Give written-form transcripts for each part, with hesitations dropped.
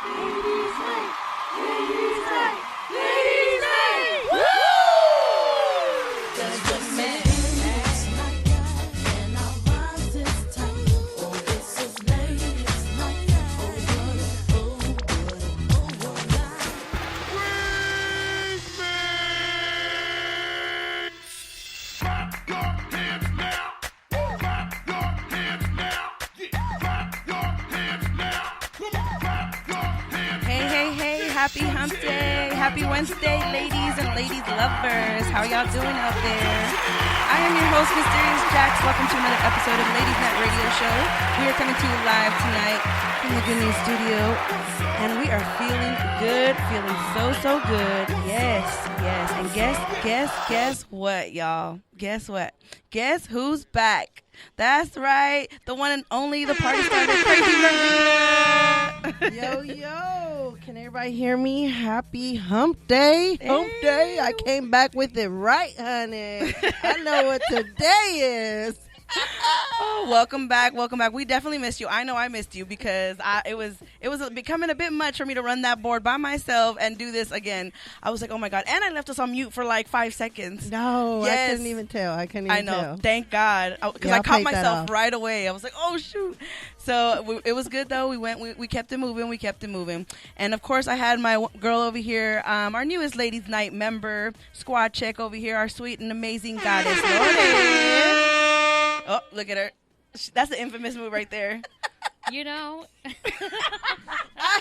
Ladies night, ladies night, ladies night. Woo! Does the man act like and I rise this time? Oh, this is ladies night. Oh, Happy Hump Day. Happy Wednesday, ladies and ladies lovers. How are y'all doing out there? I am your host, Mysterious Jax. Welcome to another episode of Ladies Night Radio Show. We are coming to you live tonight from the Good News Studio, and we are feeling good, feeling so good. Yes. And guess what, y'all? Guess what? Guess who's back? That's right, the one and only, the party starter, Crazy Maria. Yo, can everybody hear me? Happy Hump Day. Hump Day. I came back with it right, honey. I know what today is. Oh, welcome back. We definitely missed you. I know I missed you because it was becoming a bit much for me to run that board by myself and do this again. I was like, oh my God. And I left us on mute for like 5 seconds. No, yes. I couldn't even tell. I know. Thank God. Because I caught myself right away. I was like, oh shoot. So it was good though. We kept it moving. And of course I had my girl over here, our newest Ladies Night member, squad check over here, our sweet and amazing goddess, Lorde. Oh, look at her. That's the infamous move right there. You know. I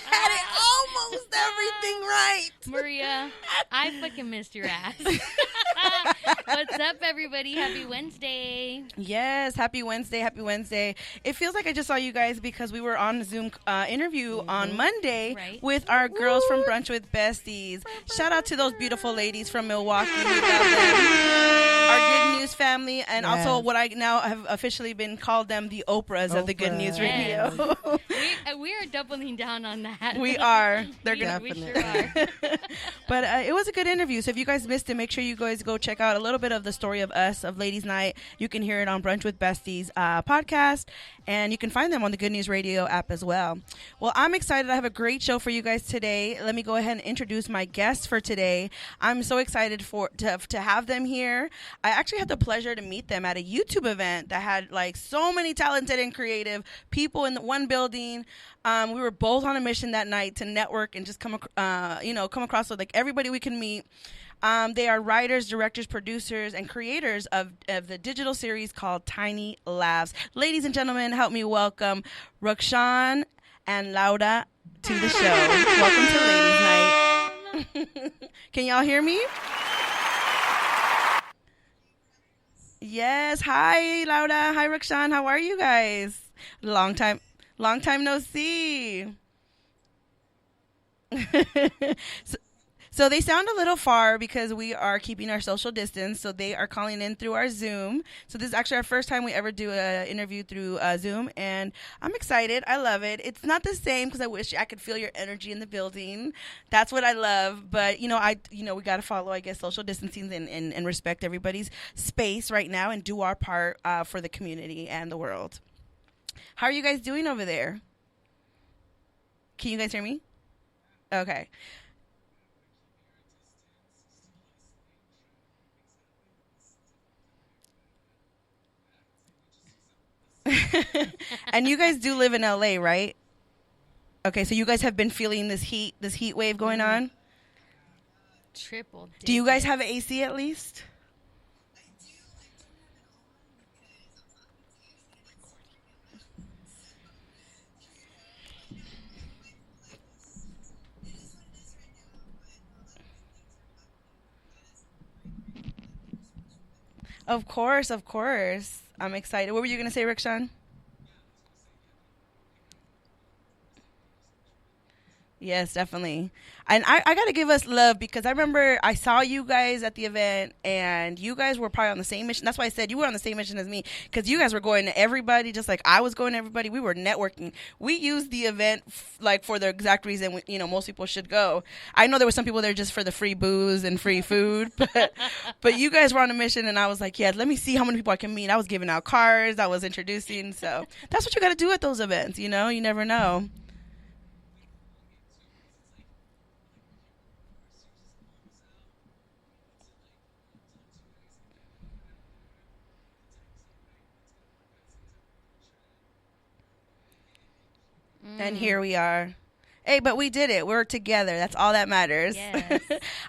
had it almost everything right. Maria, I fucking missed your ass. What's up, everybody? Happy Wednesday. Yes, happy Wednesday. It feels like I just saw you guys because we were on a Zoom interview on Monday with our girls from Brunch with Besties. Shout out to those beautiful ladies from Milwaukee. We love them. Our Good News family, and also what I now have officially been called them, the Oprahs of the Good News Radio. We are doubling down on that. We are. We sure are. But it was a good interview. So if you guys missed it, make sure you guys go check out a little bit of the story of us, of Ladies Night. You can hear it on Brunch with Besties podcast, and you can find them on the Good News Radio app as well. Well, I'm excited. I have a great show for you guys today. Let me go ahead and introduce my guests for today. I'm so excited to have them here. I actually had the pleasure to meet them at a YouTube event that had like so many talented and creative people in the one building. We were both on a mission that night to network and just come across with like everybody we can meet. They are writers, directors, producers, and creators of the digital series called Tiny Laughs. Ladies and gentlemen, help me welcome Roxanne and Laura to the show. Welcome to Ladies Night. Can y'all hear me? Yes. Hi, Laura. Hi, Roxanne. How are you guys? Long time no see. So they sound a little far because we are keeping our social distance. So they are calling in through our Zoom. So this is actually our first time we ever do an interview through Zoom. And I'm excited. I love it. It's not the same because I wish I could feel your energy in the building. That's what I love. But, we got to follow, I guess, social distancing and respect everybody's space right now and do our part for the community and the world. How are you guys doing over there? Can you guys hear me? Okay. And you guys do live in LA, right? Okay, so you guys have been feeling this heat wave going on? Triple. Do you guys have AC at least? Of course. I'm excited. What were you going to say, Roxanne? Yes, definitely. And I got to give us love because I remember I saw you guys at the event and you guys were probably on the same mission. That's why I said you were on the same mission as me because you guys were going to everybody just like I was going to everybody. We were networking. We used the event for the exact reason, most people should go. I know there were some people there just for the free booze and free food, but you guys were on a mission and I was like, yeah, let me see how many people I can meet. I was giving out cards. I was introducing. So that's what you got to do at those events. You never know. And here we are. Hey, but we did it. We're together. That's all that matters. Yes.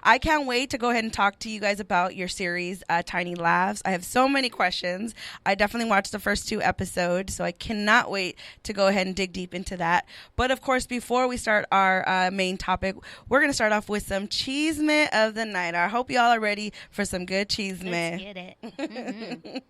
I can't wait to go ahead and talk to you guys about your series, Tiny Laughs. I have so many questions. I definitely watched the first 2 episodes, so I cannot wait to go ahead and dig deep into that. But of course, before we start our main topic, we're going to start off with some Cheesemate of the night. I hope y'all are ready for some good Let's Cheesemate. get it. Mhm.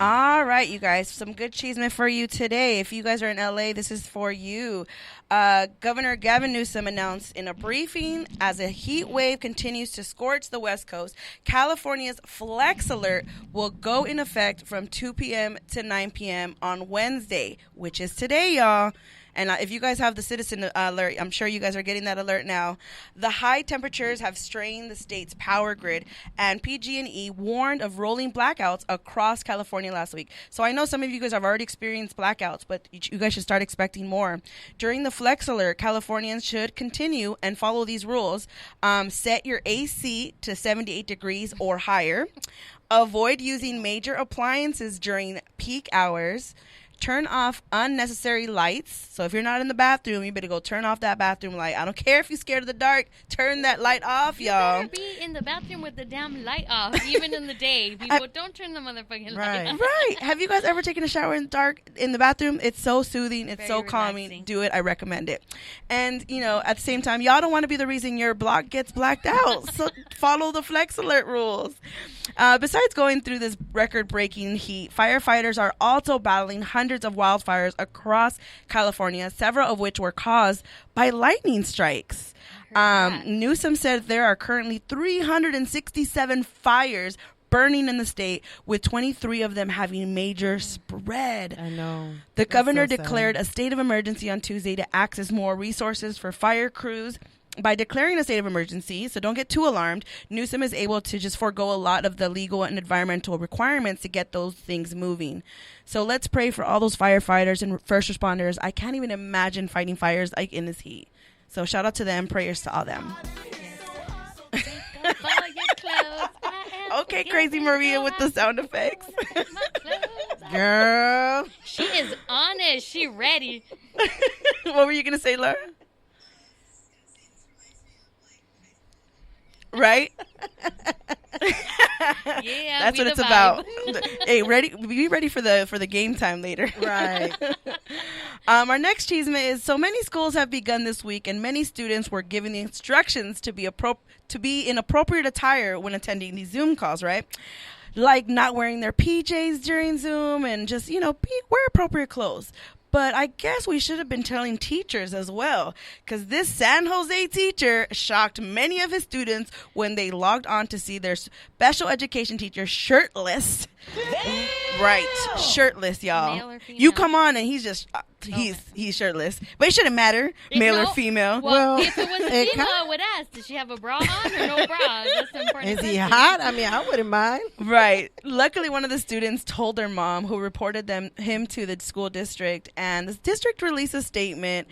All right, you guys, some good Cheesemate for you today. If you guys are in LA, this is for you. Governor Gavin Newsom announced in a briefing, as a heat wave continues to scorch the West Coast, California's flex alert will go in effect from 2 p.m. to 9 p.m. on Wednesday, which is today, y'all. And if you guys have the citizen alert, I'm sure you guys are getting that alert now. The high temperatures have strained the state's power grid, and PG&E warned of rolling blackouts across California last week. So I know some of you guys have already experienced blackouts, but you guys should start expecting more. During the flex alert, Californians should continue and follow these rules. Set your AC to 78 degrees or higher. Avoid using major appliances during peak hours. Turn off unnecessary lights. So if you're not in the bathroom, you better go turn off that bathroom light. I don't care if you're scared of the dark. Turn that light off, You y'all. better be in the bathroom with the damn light off, even in the day. People, don't turn the motherfucking Right. light off. Right. Have you guys ever taken a shower in the dark in the bathroom? It's so soothing. It's Very so calming. relaxing. Do it. I recommend it. And, you know, at the same time, y'all don't want to be the reason your block gets blacked out. So follow the flex alert rules. Besides going through this record-breaking heat, firefighters are also battling hundreds of wildfires across California, several of which were caused by lightning strikes. that. Newsom said there are currently 367 fires burning in the state, with 23 of them having major spread. I know. The That's governor so sad. declared a state of emergency on Tuesday to access more resources for fire crews. By declaring a state of emergency, so don't get too alarmed, Newsom is able to just forego a lot of the legal and environmental requirements to get those things moving. So let's pray for all those firefighters and first responders. I can't even imagine fighting fires like in this heat. So shout out to them. Prayers to all them. Take off all your clothes. I am Okay, forgetting Crazy Maria to with the sound effects. hide my clothes. Girl. She is on it. She ready. What were you going to say, Laura? Right? Yeah, That's we what the it's about. vibe. Hey, be ready for the game time later. Right. Our next Cheesemate is, so many schools have begun this week, and many students were given the instructions to be in appropriate attire when attending these Zoom calls, right? Like not wearing their PJs during Zoom and just, wear appropriate clothes. But I guess we should have been telling teachers as well, because this San Jose teacher shocked many of his students when they logged on to see their special education teacher shirtless. Right, shirtless, y'all. Male or female? You come on and he's just he's shirtless, but it shouldn't matter, male or No. female. Well, Well, if it was a it female, ki- I would ask, did she have a bra on or no bra? That's the important Is he question. hot? I mean, I wouldn't mind. Right. Luckily, one of the students told their mom, who reported him to the school district, and the district released a statement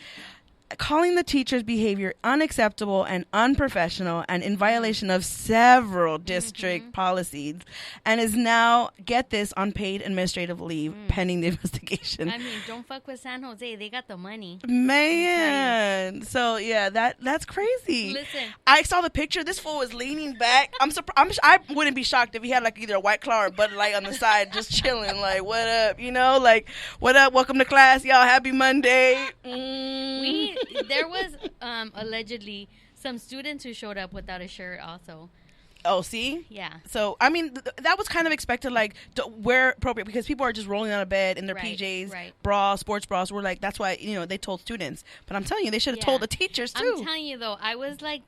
calling the teacher's behavior unacceptable and unprofessional and in violation of several district policies, and is now, get this, on paid administrative leave pending the investigation. I mean, don't fuck with San Jose. They got the money. Man, so yeah, that's crazy. Listen. I saw the picture. This fool was leaning back. I wouldn't be shocked if he had like either a White Claw or Bud Light on the side, just chilling. Like, what up? Like, what up? Welcome to class, y'all. Happy Monday. There was allegedly some students who showed up without a shirt also. Oh, see. Yeah. So I mean, that was kind of expected. Like, to wear appropriate, because people are just rolling out of bed in their Right, PJs, right. bras, sports bras. We're like, that's why they told students. But I'm telling you, they should have Yeah. told the teachers too. I'm telling you though, I was like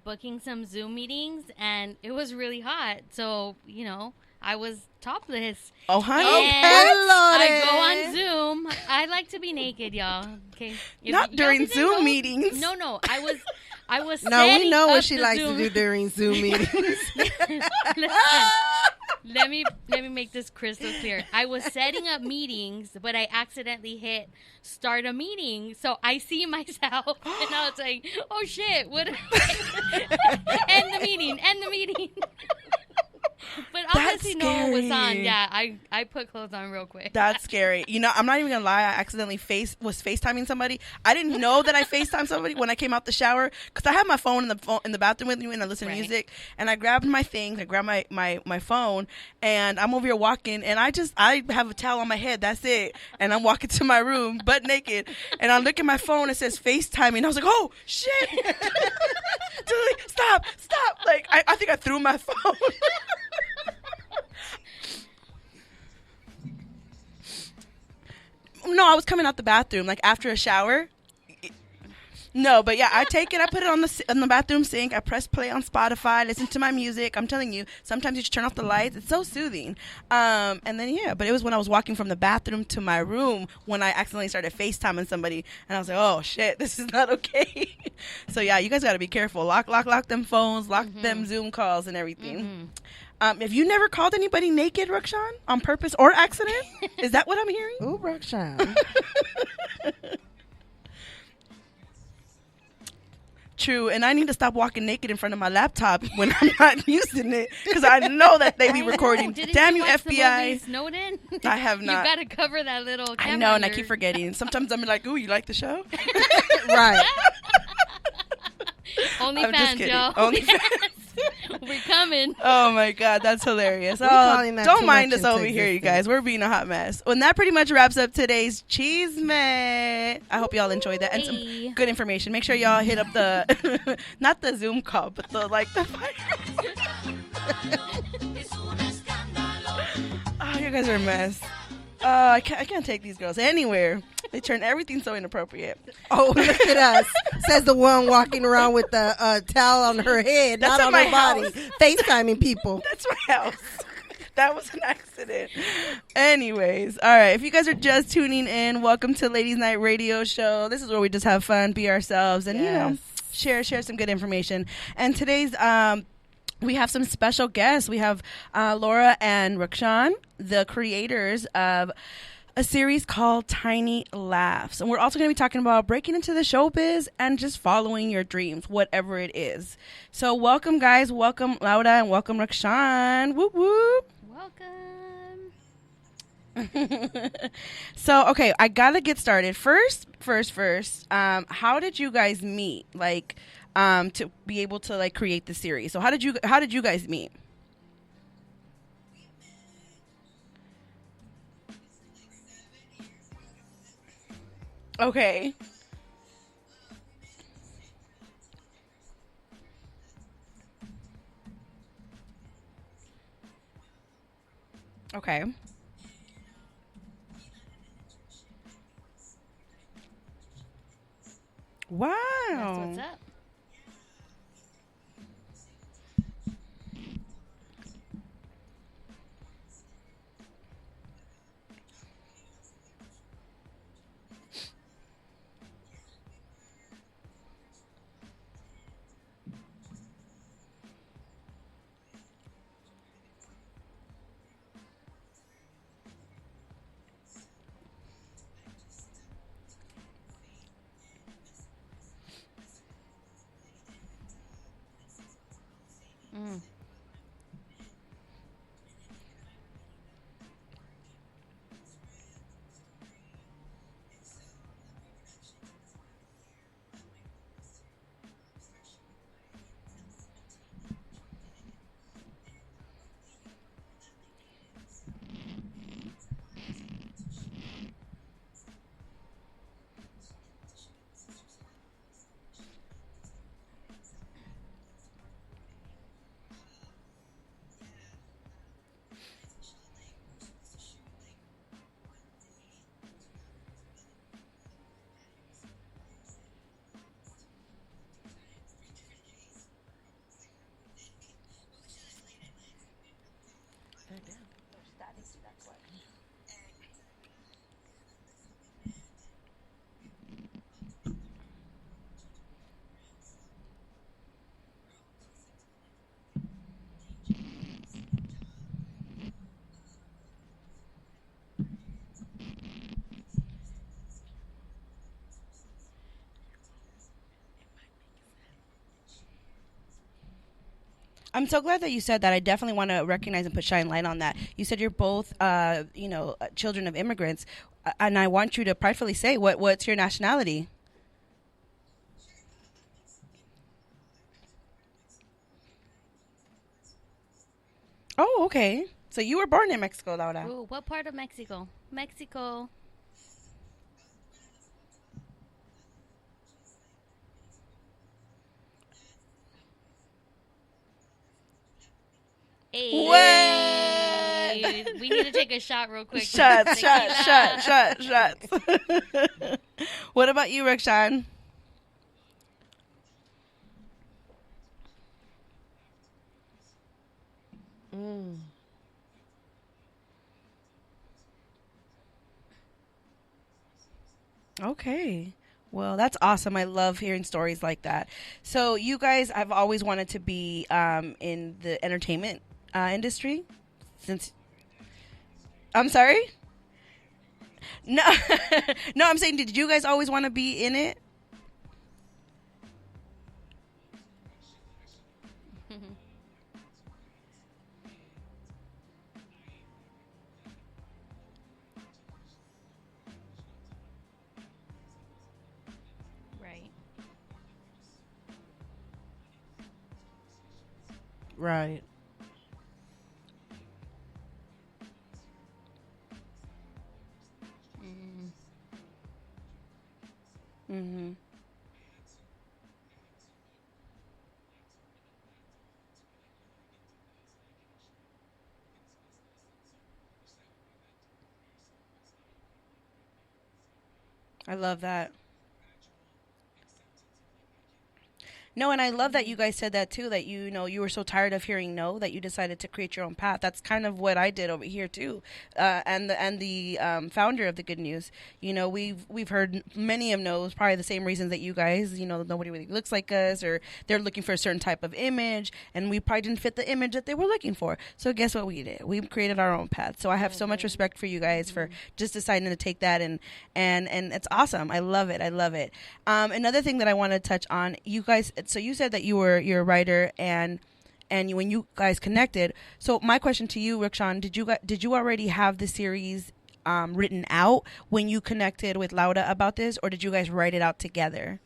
booking some Zoom meetings and it was really hot. So, I was topless. Oh, honey. And hello I there. go on Zoom. I like to be naked, y'all. Okay. If Not y'all during didn't Zoom know- meetings. No, I was No, we setting know up what she the likes Zoom. to do during Zoom meetings. Listen, let me make this crystal clear. I was setting up meetings, but I accidentally hit start a meeting. So I see myself and I was like, oh shit, what? End the meeting. End the meeting. But That's obviously no one was on. scary. Yeah, I put clothes on real quick. That's scary. You know, I'm not even gonna lie. I accidentally was FaceTiming somebody. I didn't know that I FaceTimed somebody when I came out the shower because I had my phone in the bathroom with me and I listen to Right. music. And I grabbed my things. I grabbed my phone and I'm over here walking and I have a towel on my head. That's it. And I'm walking to my room butt naked and I look at my phone. It says FaceTiming. And I was like, oh shit! Julie, stop! Like I think I threw my phone. No, I was coming out the bathroom like after a shower. No, but yeah, I take it. I put it on the bathroom sink. I press play on Spotify. Listen to my music. I'm telling you, sometimes you just turn off the lights. It's so soothing. And then yeah, but it was when I was walking from the bathroom to my room when I accidentally started FaceTiming somebody, and I was like, oh shit, this is not okay. So yeah, you guys got to be careful. Lock them phones. Lock them Zoom calls and everything. Have you never called anybody naked, Rukshan, on purpose or accident? Is that what I'm hearing? Ooh, Rukshan. True, and I need to stop walking naked in front of my laptop when I'm not using it because I know that they be recording. Didn't Damn you, watch the movie FBI! Snowden? I have not. You got to cover that little. I camera know, and I under- keep forgetting. Sometimes I'm like, "Ooh, you like the show?" Right. Only I'm just fans, kidding. yo. OnlyFans. We're coming. Oh my god, that's hilarious. We calling that Don't too mind much us over into here, you existence. guys. We're being a hot mess. Well, and that pretty much wraps up today's Cheesemate. I hope y'all enjoyed that and some Hey. good information. Make sure y'all hit up the not the Zoom call, but the Oh, you guys are a mess. I can't take these girls anywhere. They turn everything so inappropriate. Oh, look at us. Says the one walking around with the towel on her head, That's not at on my her body. house. FaceTiming people. That's my house. That was an accident. Anyways, all right. If you guys are just tuning in, welcome to Ladies Night Radio Show. This is where we just have fun, be ourselves, and you know, share some good information. And today's we have some special guests. We have Laura and Rukshan, the creators of a series called Tiny Laughs. And we're also going to be talking about breaking into the showbiz and just following your dreams, whatever it is. So welcome, guys. Welcome, Laura, and welcome, Rukshan. Whoop, whoop. Welcome. So, okay, I got to get started. First, how did you guys meet? Like, to be able to like create the series. So how did you guys meet? Okay. Okay. Wow. That's what's up. I'm so glad that you said that. I definitely want to recognize and put shine light on that. You said you're both, children of immigrants, and I want you to pridefully say what's your nationality. Oh, okay. So you were born in Mexico, Laura. Ooh, what part of Mexico? Mexico. Hey, What? we need to take a shot real quick. Shots, Tequila. shots. What about you, Rakshan? Mm. Okay. Well, that's awesome. I love hearing stories like that. So, you guys, I've always wanted to be in the entertainment industry. Since I'm sorry, no, no, I'm saying, did you guys always want to be in it? Right. Right. Mm. Mm-hmm. I love that. No, and I love that you guys said that too. That you were so tired of hearing no that you decided to create your own path. That's kind of what I did over here too. And the founder of the Good News. We've heard many of no's, probably the same reasons that you guys. Nobody really looks like us, or they're looking for a certain type of image, and we probably didn't fit the image that they were looking for. So guess what we did? We created our own path. So I have so much respect for you guys for just deciding to take that, and it's awesome. I love it. I love it. Another thing that I want to touch on, you guys. So you said that you're a writer, when you guys connected. So my question to you, Rakshan, did you already have the series written out when you connected with Laura about this, or did you guys write it out together?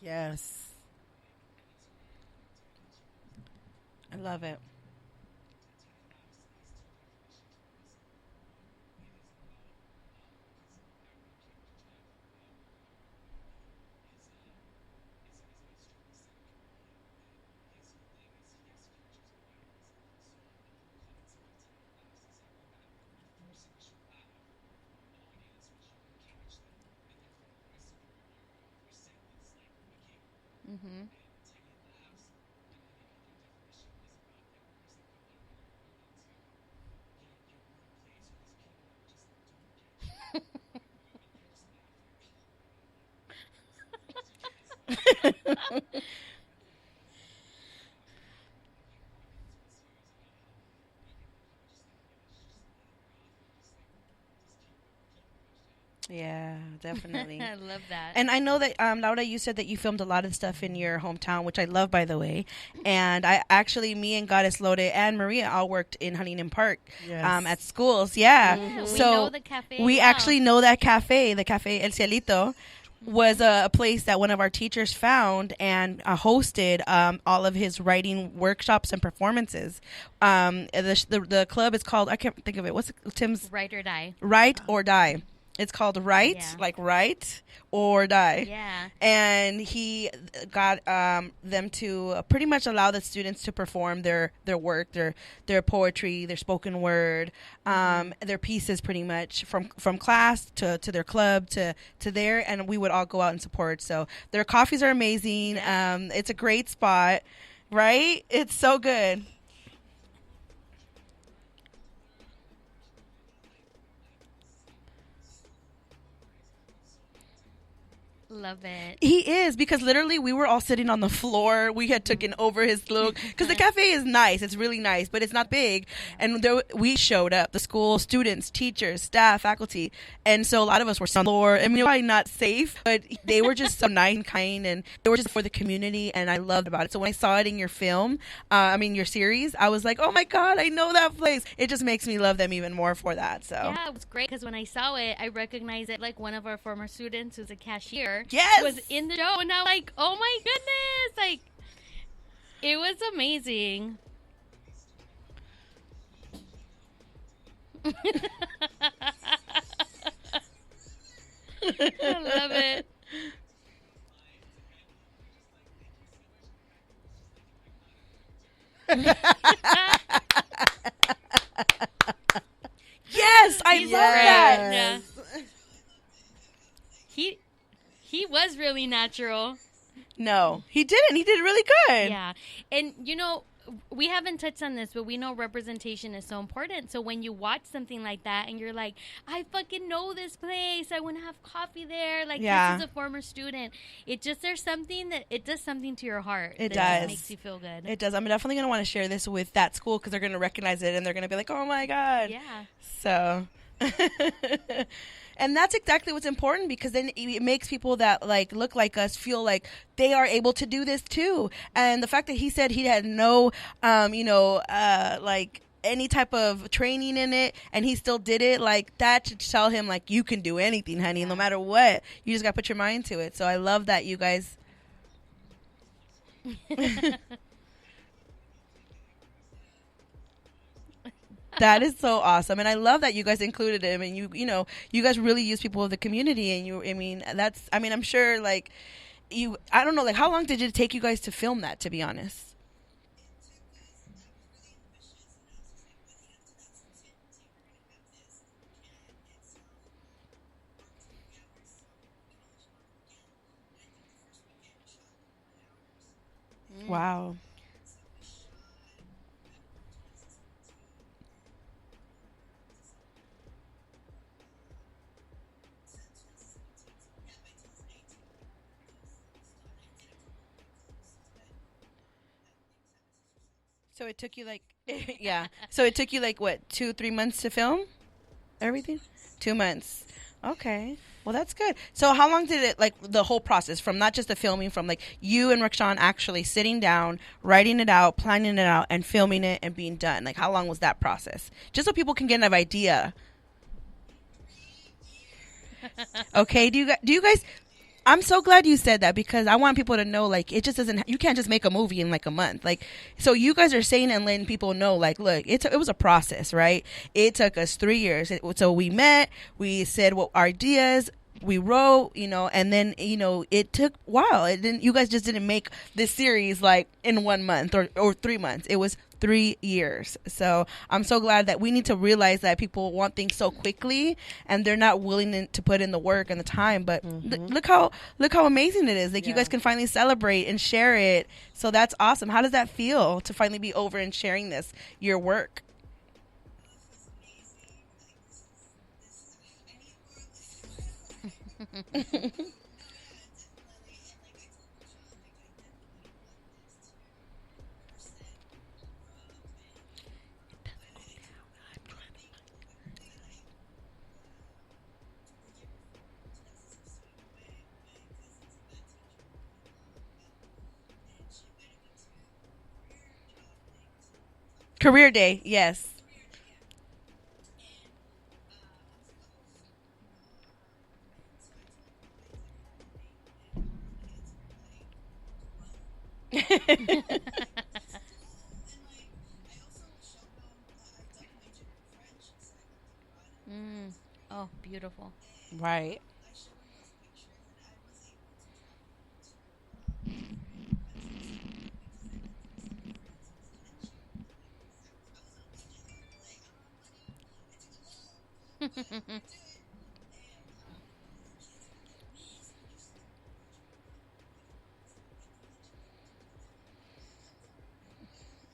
Yes. I love it. Mm-hmm. Yeah, definitely. I love that. And I know that, Laura, you said that you filmed a lot of stuff in your hometown, which I love, by the way. And I actually, me and Goddess Lode and Maria all worked in Huntington Park Yes. at schools. Yeah. Yeah, we So know the cafe. we well. actually know that cafe, the Cafe El Cielito, was a place that one of our teachers found and hosted all of his writing workshops and performances. The club is called, I can't think of it. What's Tim's? Write or die. Write or Die. It's called Write, Yeah. like Write or Die. Yeah. And he got them to pretty much allow the students to perform their work, their poetry, their spoken word, their pieces, pretty much from class to their club to there, and we would all go out and support. So their coffees are amazing. It's a great spot. right? It's so good. Love it. He is, because literally we were all sitting on the floor. We had taken over his little, because the cafe is nice. It's really nice, but it's not big. And there, we showed up, the school, students, teachers, staff, faculty. And so a lot of us were on the floor. I mean, probably not safe, but they were just so nice and kind, and they were just for the community. And I loved about it. So when I saw it in your film, your series, I was like, oh my God, I know that place. It just makes me love them even more for that. So Yeah, it was great because when I saw it, I recognized it like one of our former students who's a cashier. Yes! Was in the show, and I'm like, oh my goodness, like it was amazing. I love it. yes, I He's love great. that. Yeah. He was really natural. No, he didn't. He did really good. Yeah. And we haven't touched on this, but we know representation is so important. So when you watch something like that and you're like, I fucking know this place. I want to have coffee there. Like, Yeah. this is a former student. There's something that it does something to your heart. It that does. makes you feel good. It does. I'm definitely going to want to share this with that school because they're going to recognize it and they're going to be like, oh my God. Yeah. So, and that's exactly what's important, because then it makes people that like look like us feel like they are able to do this too. And the fact that he said he had no, like any type of training in it, and he still did it, like that should tell him like you can do anything, honey, no matter what. You just got to put your mind to it. So I love that you guys. That is so awesome, and I love that you guys included him, and you guys really use people of the community, and I'm sure like I don't know, like how long did it take you guys to film that, to be honest? Wow. So it took you like, yeah. So it took you like what, 2-3 months to film everything? 2 months. Okay. Well, that's good. So how long did it, like the whole process, from not just the filming, from like you and Rakshan actually sitting down, writing it out, planning it out, and filming it and being done? Like how long was that process? Just so people can get an idea. Okay. Do you guys, I'm so glad you said that, because I want people to know, like, it just doesn't, you can't just make a movie in like a month. Like, so you guys are saying and letting people know, like, look, it was a process, right? It took us 3 years. So we met, we said what our ideas, we wrote, and then, it took a while. You guys just didn't make this series like in 1 month or 3 months. It was 3 years. So I'm so glad that we need to realize that people want things so quickly and they're not willing to put in the work and the time. But look how amazing it is. Like you guys can finally celebrate and share it. So that's awesome. How does that feel to finally be over and sharing your work? Career day, yes. Oh, beautiful. Right.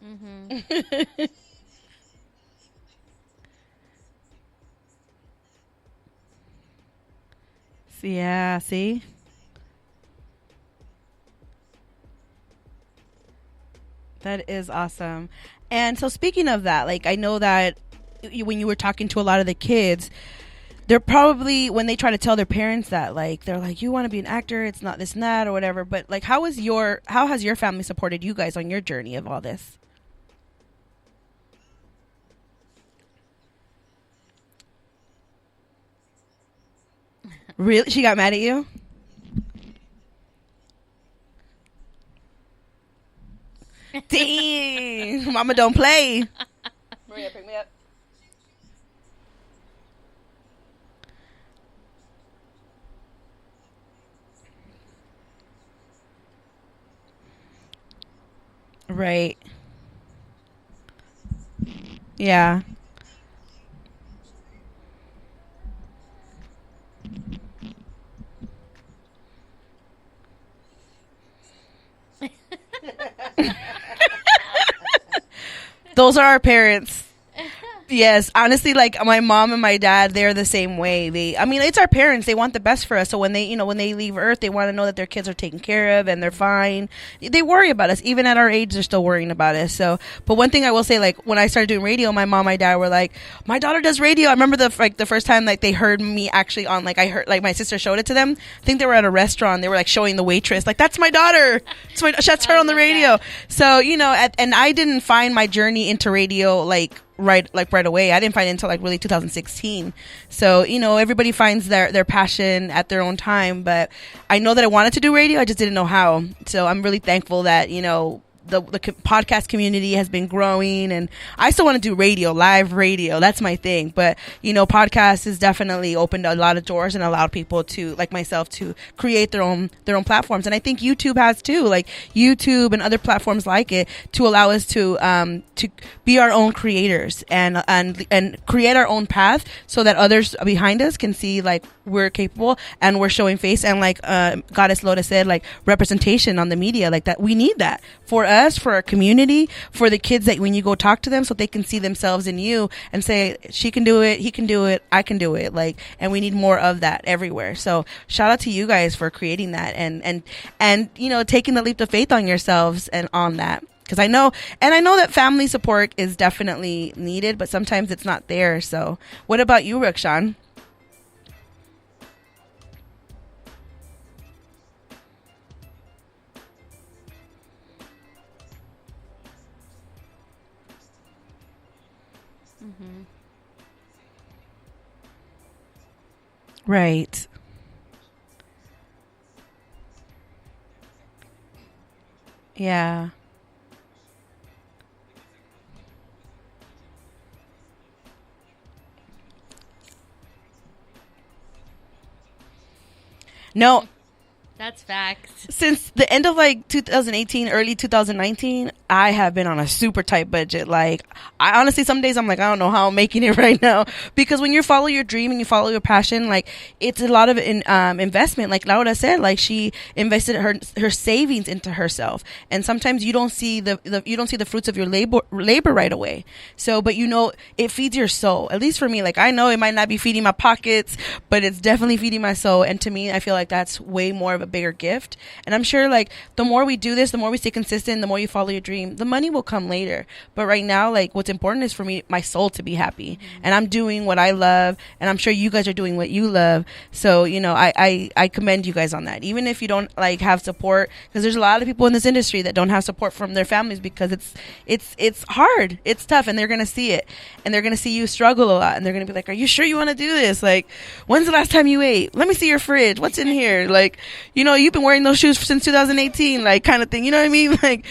Mm-hmm. Yeah, see? That is awesome. And so speaking of that, like I know that when you were talking to a lot of the kids, they're probably when they try to tell their parents that like they're like you want to be an actor, it's not this and that or whatever, but like how has your family supported you guys on your journey of all this? Really? She got mad at you? Dang. Mama don't play. Maria, pick me up. Right. Yeah. Those are our parents. Yes, honestly, like my mom and my dad, they're the same way. I mean, it's our parents. They want the best for us. So when when they leave Earth, they want to know that their kids are taken care of and they're fine. They worry about us, even at our age. They're still worrying about us. So, but one thing I will say, like when I started doing radio, my mom, my dad were like, "My daughter does radio." I remember the first time like they heard me actually on like I heard like my sister showed it to them. I think they were at a restaurant. They were like showing the waitress, like that's my daughter. That's her on the radio. That. So and I didn't find my journey into radio right away. I didn't find it until like really 2016. So everybody finds their passion at their own time, but I know that I wanted to do radio, I just didn't know how. So I'm really thankful that the podcast community has been growing, and I still want to do radio, live radio. That's my thing. But podcast has definitely opened a lot of doors and allowed people to, like myself, to create their own platforms. And I think YouTube has too, like YouTube and other platforms like it, to allow us to be our own creators and create our own path, so that others behind us can see like we're capable and we're showing face. And like Goddess Loda said, like representation on the media, like that, we need that for us, for our community, for the kids, that when you go talk to them, so they can see themselves in you and say, she can do it, he can do it, I can do it. Like, and we need more of that everywhere. So shout out to you guys for creating that and taking the leap of faith on yourselves and on that. Because I know that family support is definitely needed, but sometimes it's not there. So what about you, Rukshan? Mm-hmm. Right. Yeah. No, That's facts. since the end of like 2018, early 2019, I have been on a super tight budget. Like, I honestly, some days I'm like, I don't know how I'm making it right now, because when you follow your dream and you follow your passion, like it's a lot of investment. Like Laura said, like she invested her savings into herself, and sometimes you don't see the fruits of your labor right away. So, but it feeds your soul. At least for me, like I know it might not be feeding my pockets, but it's definitely feeding my soul. And to me, I feel like that's way more of a bigger gift. And I'm sure like the more we do this, the more we stay consistent, the more you follow your dream, the money will come later. But right now, like what's important is for me, my soul to be happy. And I'm doing what I love, and I'm sure you guys are doing what you love. So I commend you guys on that, even if you don't like have support, because there's a lot of people in this industry that don't have support from their families, because it's hard, it's tough, and they're gonna see it, and they're gonna see you struggle a lot, and they're gonna be like, are you sure you want to do this? Like, when's the last time you ate? Let me see your fridge, what's in here? Like, you've been wearing those shoes since 2018, like kind of thing. You know what I mean? Like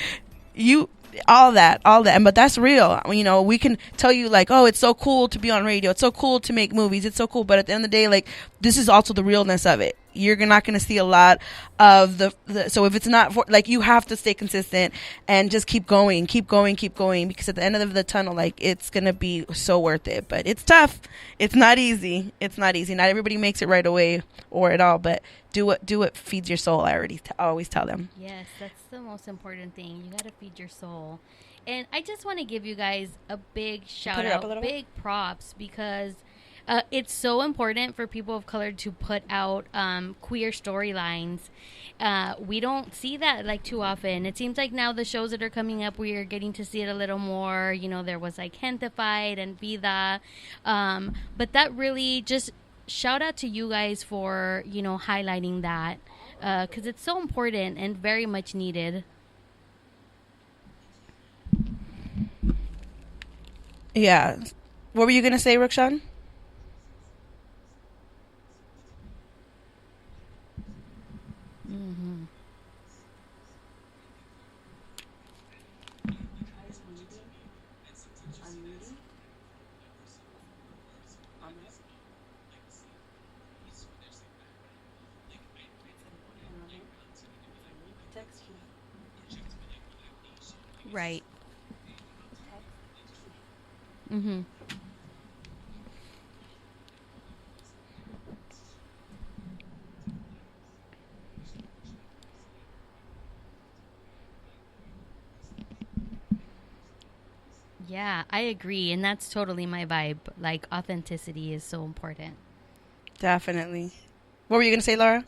all that, but that's real. We can tell you like, oh, it's so cool to be on radio, it's so cool to make movies, it's so cool, but at the end of the day, like this is also the realness of it. you're not going to see a lot of the so if it's not for, like, you have to stay consistent and just keep going, because at the end of the tunnel, like, it's going to be so worth it. But it's tough. It's not easy. Not everybody makes it right away or at all, but do what feeds your soul. I always tell them. Yes, that's the most important thing. You got to feed your soul. And I just want to give you guys a big shout it up out, a little? big props, because it's so important for people of color to put out queer storylines. We don't see that like too often. It seems like now the shows that are coming up, we are getting to see it a little more. You know, there was like Gentified and Vida, but that really just shout out to you guys for, you know, highlighting that, because it's so important and very much needed. Yeah. What were you going to say, Rukshan? Right. Mm-hmm. Yeah, I agree. And that's totally my vibe. Like, authenticity is so important. Definitely. What were you going to say, Laura?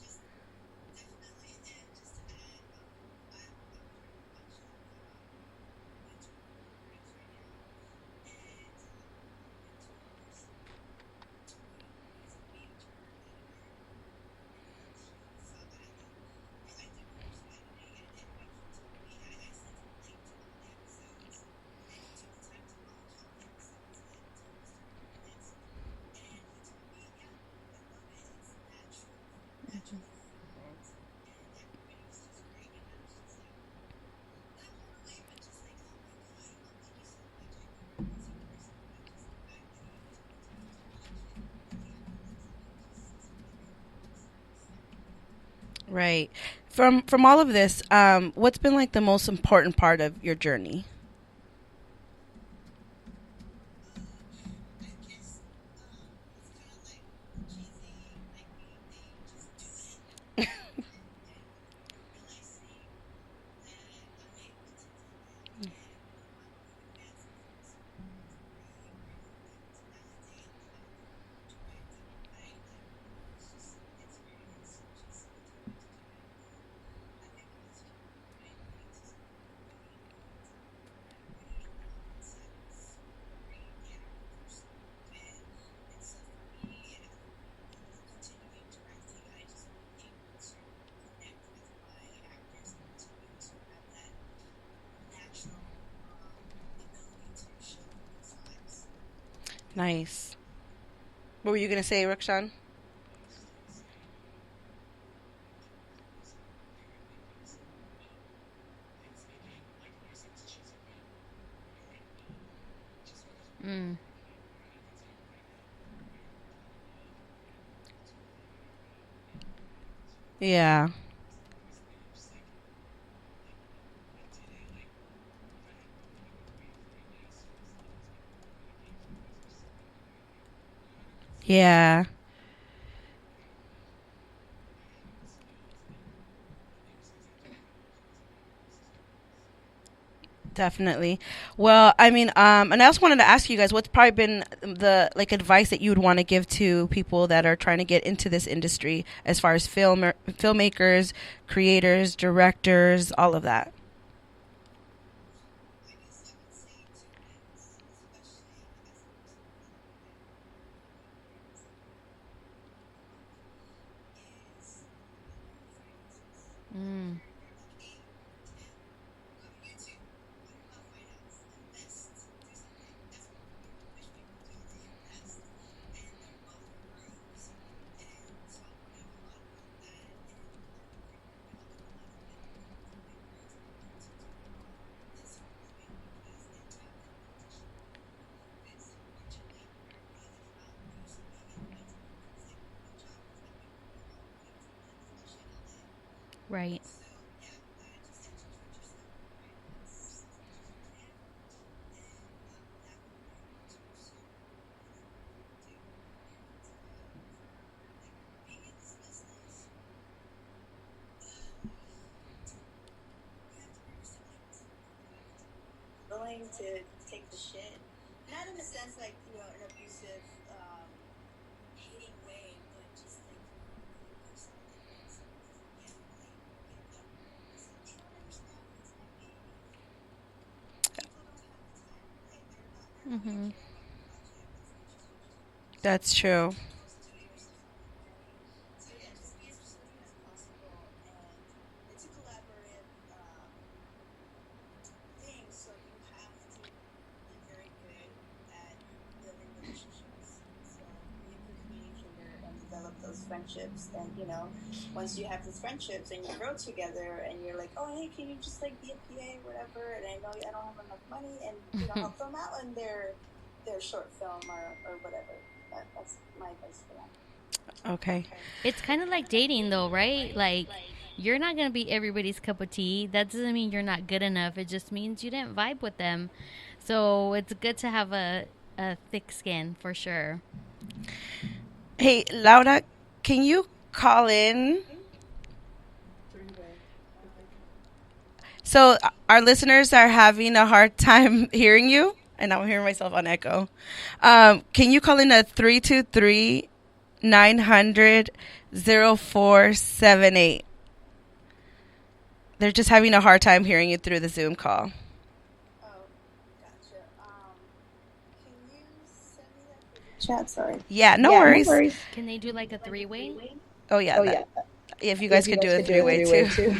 Right. From all of this, what's been like the most important part of your journey? Nice. What were you going to say, Rukshan? Mm. Yeah. Yeah. Definitely. Well, I mean, and I also wanted to ask you guys, what's probably been the like advice that you would want to give to people that are trying to get into this industry, as far as filmmakers, creators, directors, all of that. Mm. Right. Willing to take the shit, not in a sense like an abusive, hating way, but just like Mm-hmm. That's true. so yeah, just be as resilient as possible, and it's a collaborative thing. So you have to be very good at building relationships. So be a good communicator and develop those friendships. And once you have those friendships and you grow together, and you're like, oh hey, can you just like be a PA, whatever? And I know I don't have enough money, and help them out in their short film or whatever. That's my advice for them. Okay. It's kind of like dating, though, right? Like, you're not going to be everybody's cup of tea. That doesn't mean you're not good enough. It just means you didn't vibe with them. So it's good to have a thick skin, for sure. Hey, Laura, can you call in? So our listeners are having a hard time hearing you, and I'm hearing myself on echo. Can you call in at 323-900-0478? They're just having a hard time hearing you through the Zoom call. Oh, gotcha. Can you send me that through the chat? Sorry. Yeah, no worries. Can they do like a three-way? Oh, yeah. If you guys could do a three-way too.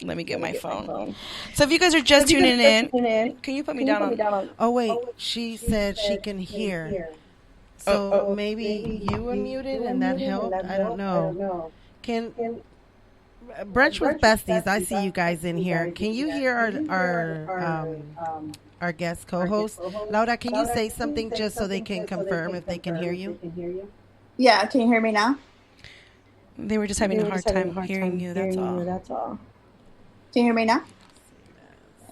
Let me get my phone. So if you guys are just tuning in, can you put me down on? Oh wait, she said she can hear. So maybe you unmuted and that helped. I don't know. Can Brunch with Besties? I see you guys in here. Can you hear our guest co-host? Laura, can you say something just so they can confirm if they can hear you? Yeah, can you hear me now? They were just having a hard time hearing you. That's all. Can you hear me now?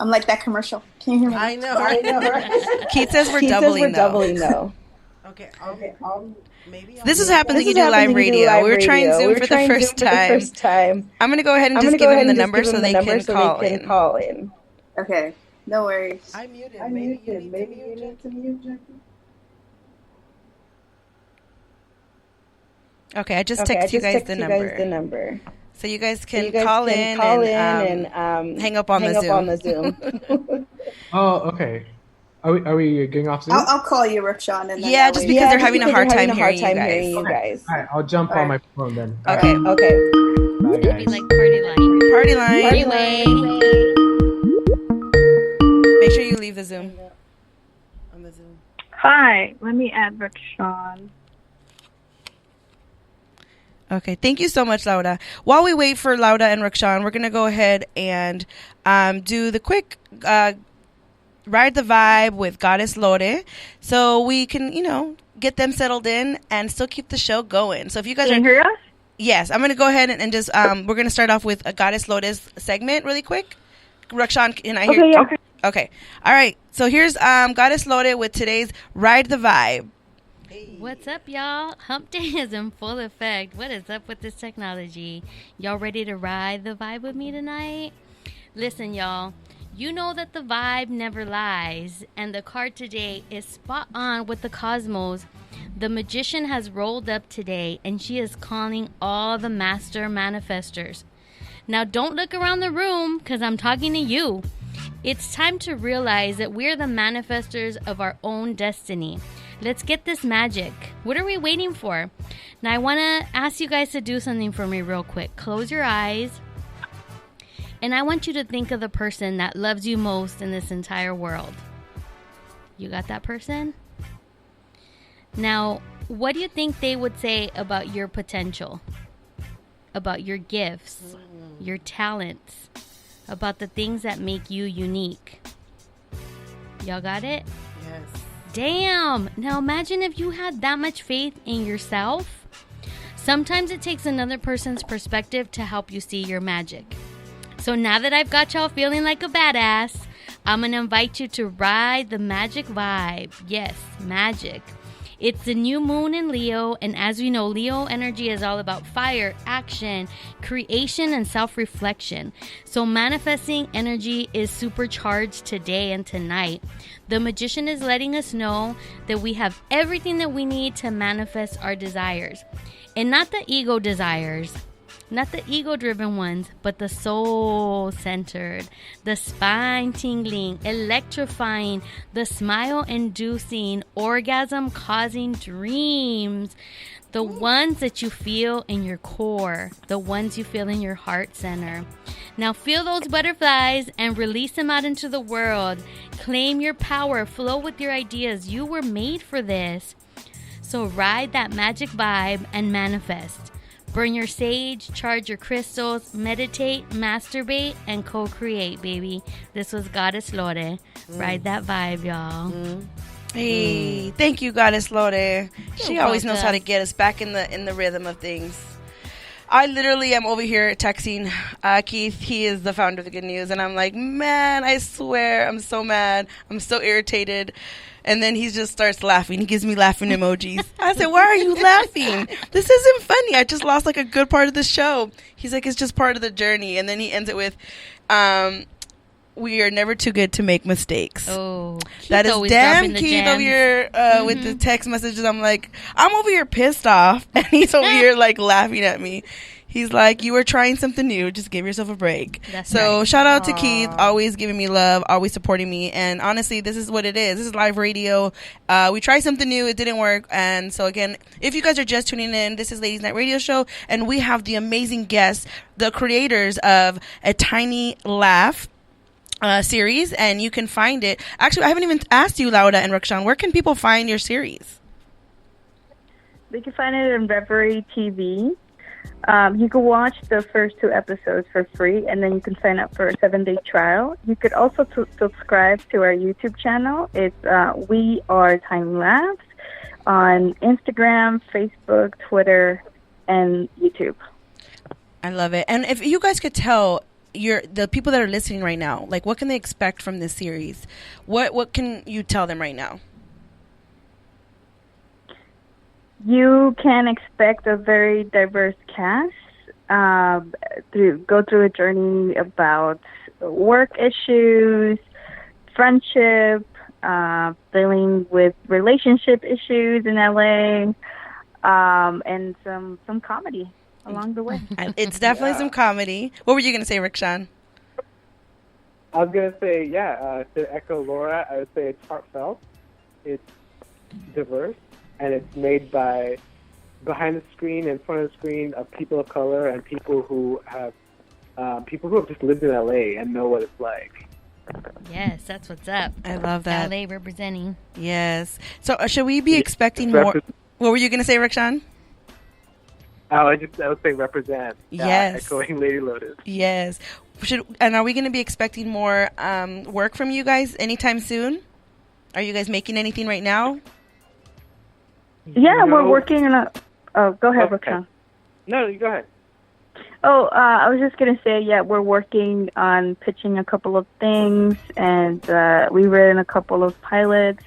I'm like that commercial. Can you hear me? I know. Right? Keith says we're doubling though. Okay. Maybe This is happening when you do live radio. We were trying Zoom for the first time. I'm going to go ahead and just give them the number so they can call in. Okay, no worries. I muted. Maybe you need to mute, Jackie. Okay, I just texted you guys the number. So you guys can call in and hang up on the Zoom. Oh, okay. Are we getting off Zoom? I'll call you, Rickshawn. And yeah, just because they're having a hard time hearing you guys. All right, I'll jump on my phone then. Okay. Bye, It'll guys. be like party line. Party line. Three-way. Make sure you leave the Zoom. On the Zoom. Hi, let me add Rickshawn. Okay, thank you so much, Laura. While we wait for Laura and Rickshawn, we're going to go ahead and do the quick Ride the Vibe with Goddess Lore, so we can, get them settled in and still keep the show going. So if you guys Can you hear us? Yes, I'm going to go ahead and just, we're going to start off with a Goddess Lore's segment really quick. Rickshawn, can I hear you? Okay. Okay. All right. So here's Goddess Lore with today's Ride the Vibe. What's up, y'all? Hump Day is in full effect. What is up with this technology? Y'all ready to ride the vibe with me tonight? Listen, y'all. You know that the vibe never lies, and the card today is spot on with the cosmos. The magician has rolled up today, and she is calling all the master manifestors. Now, don't look around the room, because I'm talking to you. It's time to realize that we're the manifestors of our own destiny. Let's get this magic. What are we waiting for? Now, I want to ask you guys to do something for me real quick. Close your eyes. And I want you to think of the person that loves you most in this entire world. You got that person? Now, what do you think they would say about your potential? About your gifts, your talents, about the things that make you unique? Y'all got it? Yes. Damn! Now imagine if you had that much faith in yourself. Sometimes it takes another person's perspective to help you see your magic. So now that I've got y'all feeling like a badass, I'm going to invite you to ride the magic vibe. Yes, magic. It's the new moon in Leo, and as we know, Leo energy is all about fire, action, creation, and self-reflection. So manifesting energy is supercharged today and tonight. The magician is letting us know that we have everything that we need to manifest our desires. And not the ego desires, not the ego-driven ones, but the soul-centered, the spine-tingling, electrifying, the smile-inducing, orgasm-causing dreams. The ones that you feel in your core, the ones you feel in your heart center. Now feel those butterflies and release them out into the world. Claim your power, flow with your ideas. You were made for this. So ride that magic vibe and manifest. Burn your sage, charge your crystals, meditate, masturbate, and co-create, baby. This was Goddess Lore. Ride that vibe, y'all. Hey, thank you, Goddess Lore. She You're always knows how to welcome. get us back in the rhythm of things. I literally am over here texting Keith. He is the founder of the Good News, and I'm like, man, I swear, I'm so mad. I'm so irritated. And then he just starts laughing. He gives me laughing emojis. I said, why are you laughing? This isn't funny. I just lost like a good part of the show. He's like, it's just part of the journey. And then he ends it with, we are never too good to make mistakes. Oh, Keith That is always damn dropping the Keith gems. over here with the text messages. I'm like, I'm over here pissed off. And he's over here like laughing at me. He's like, you were trying something new. Just give yourself a break. That's So right. shout out to Keith, always giving me love, always supporting me. And honestly, this is what it is. This is live radio. We tried something new. It didn't work. And so again, if you guys are just tuning in, this is Ladies Night Radio Show. And we have the amazing guests, the creators of A Tiny Laugh series. And you can find it. Actually, I haven't even asked you, Laura and Rakshan, where can people find your series? They can find it on Reverie TV. You can watch the first 2 episodes for free, and then you can sign up for a 7-day trial. You could also subscribe to our YouTube channel. It's We Are Tiny Laughs on Instagram, Facebook, Twitter, and YouTube. I love it. And if you guys could tell the people that are listening right now, like, what can they expect from this series? What can you tell them right now? You can expect a very diverse cast. Go through a journey about work issues, friendship, dealing with relationship issues in LA, and some comedy along the way. It's definitely some comedy. What were you going to say, Rakshan? I was gonna say, to echo Laura, I would say it's heartfelt, it's diverse, and it's made by behind the screen, in front of the screen, of people of color and people who have just lived in LA and know what it's like. Yes, that's what's up. I love that. LA representing. Yes. So should we be expecting more? What were you going to say, Rakshan? I would say represent. Yes. Echoing Lady Lotus. Yes. And are we going to be expecting more work from you guys anytime soon? Are you guys making anything right now? Yeah, we're working on a... Oh, go ahead, Okay. Rakshan. No, you go ahead. Oh, I was just going to say, yeah, we're working on pitching a couple of things, and we've written a couple of pilots.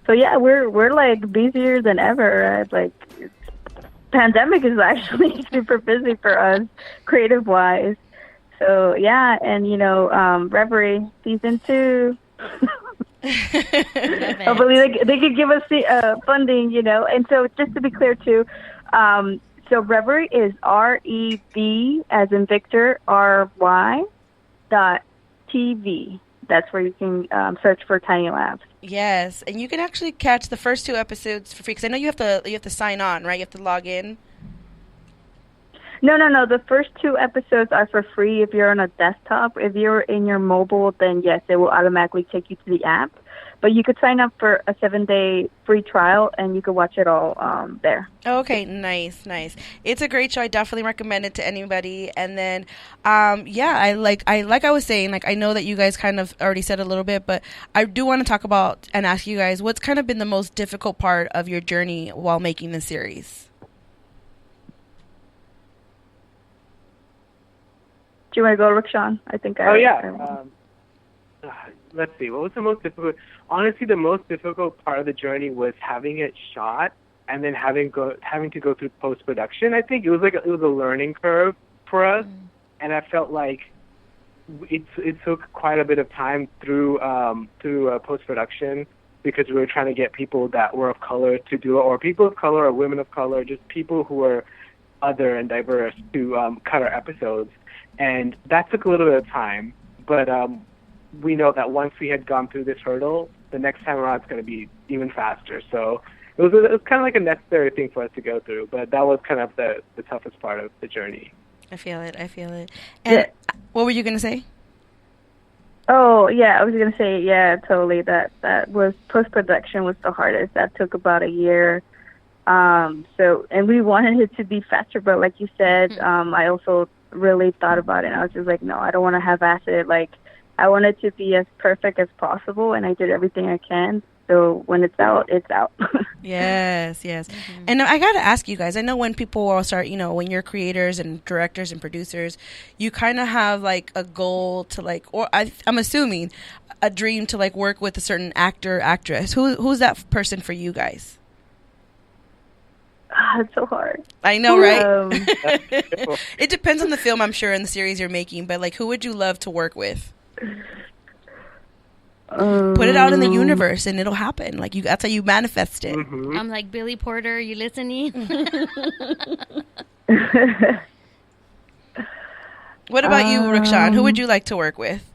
So, yeah, we're like, busier than ever. Pandemic is actually super busy for us, creative-wise. So, yeah, and, Reverie, Season 2. Hopefully they could give us the funding, And so just to be clear, too, so Reverie is REV as in Victor, RY .TV. That's where you can search for Tiny Labs. Yes, and you can actually catch the first 2 episodes for free, because I know you have to sign on, right? You have to log in. No. The first 2 episodes are for free if you're on a desktop. If you're in your mobile, then yes, it will automatically take you to the app. But you could sign up for a 7-day free trial, and you could watch it all there. Okay, nice. It's a great show. I definitely recommend it to anybody. And then, I was saying, I know that you guys kind of already said a little bit, but I do want to talk about and ask you guys, what's kind of been the most difficult part of your journey while making this series? you want to go, Rickshawn? I think I. Oh yeah. Let's see. What was the most difficult? Honestly, the most difficult part of the journey was having it shot and then having to go through post production. I think it was a learning curve for us, and I felt like it took quite a bit of time through post production because we were trying to get people that were of color to do it, or people of color or women of color, just people who were other and diverse to cut our episodes, and that took a little bit of time, but. We know that once we had gone through this hurdle, the next time around it's going to be even faster. So it was kind of like a necessary thing for us to go through, but that was kind of the toughest part of the journey. I feel it. And what were you going to say? Oh, yeah, I was going to say, yeah, totally. That was, post-production was the hardest. That took about a year. And we wanted it to be faster, but like you said, I also really thought about it, and I was just like, no, I don't want to half-ass it. Like, I want it to be as perfect as possible, and I did everything I can. So when it's out, it's out. Yes. And I got to ask you guys, I know when people will start, when you're creators and directors and producers, you kind of have like a goal to like, or I'm assuming a dream to like work with a certain actor, actress. Who's that person for you guys? It's so hard. I know, right? It depends on the film, I'm sure, and the series you're making, but like, who would you love to work with? Put it out in the universe and it'll happen. Like that's how you manifest it. Mm-hmm. I'm like, Billy Porter, you listening? What about you, Rickshawn? Who would you like to work with?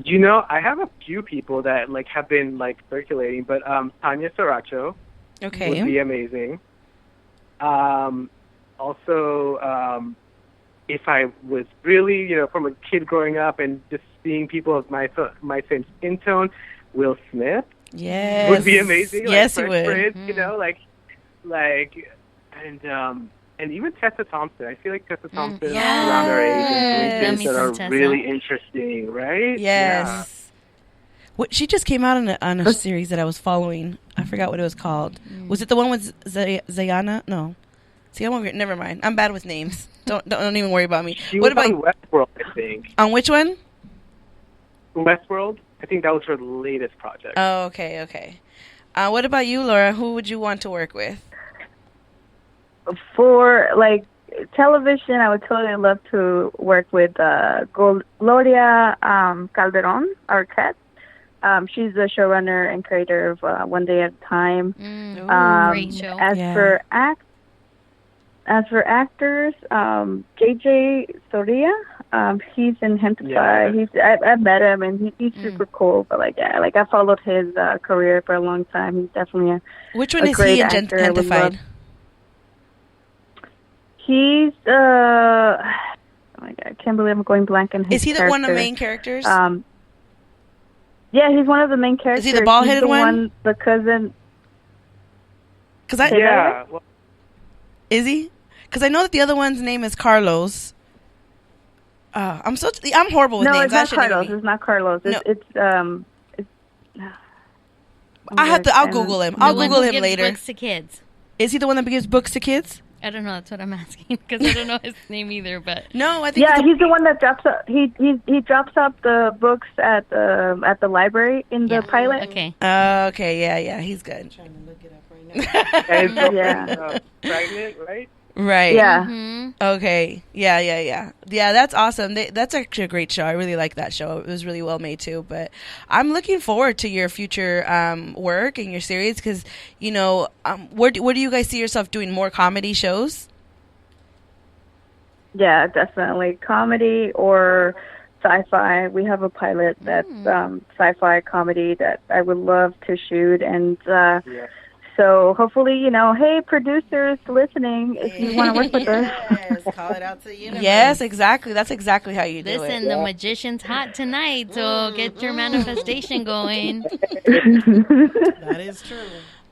I have a few people that like have been like circulating, but Tanya Saracho would be amazing. Also, if I was really, from a kid growing up and just seeing people of my same skin tone, Will Smith would be amazing. Yes, like he would. Prince, and even Tessa Thompson. I feel like Tessa Thompson is around our age and doing things that are really interesting, right? Yes. What she just came out on a series that I was following. I forgot what it was called. Was it the one with Zayana? No. See, never mind. I'm bad with names. Don't even worry about me. She was on Westworld, I think. On which one? Westworld. I think that was her latest project. Oh, okay. What about you, Laura? Who would you want to work with? For like television, I would totally love to work with Gloria Calderon Arquette. She's the showrunner and creator of One Day at a Time. Great show. As for actors, JJ Soria, he's in Hentai. I've met him and he's super cool. But I followed his career for a long time. He's definitely Which one is he in Gentefied? He's oh my God, I can't believe I'm going blank on his. Is he one of the main characters? Yeah, he's one of the main characters. Is he the bald-headed one? The cousin. Is he? Because I know that the other one's name is Carlos. I'm horrible with names. No, it's not Carlos. It's not Carlos. It's I'll Google him. I'll Google him later. Books to kids. Is he the one that gives books to kids? I don't know. That's what I'm asking because I don't know his name either. But no, I think he's the one that drops up. He drops up the books at the library in the pilot. Okay. Okay. Yeah. He's good. I'm trying to look it up right now. Pregnant, right? Right. Yeah. Mm-hmm. Okay. Yeah. Yeah, that's awesome. That's actually a great show. I really like that show. It was really well made too. But I'm looking forward to your future work and your series because, where do you guys see yourself doing more comedy shows? Yeah, definitely comedy or sci-fi. We have a pilot that's sci-fi comedy that I would love to shoot and. So hopefully, hey, producers listening, if you want to work with us. Yes, call it out to the universe. Yes, exactly. That's exactly how you do it. Listen, the magician's hot tonight, so get your manifestation going. That is true.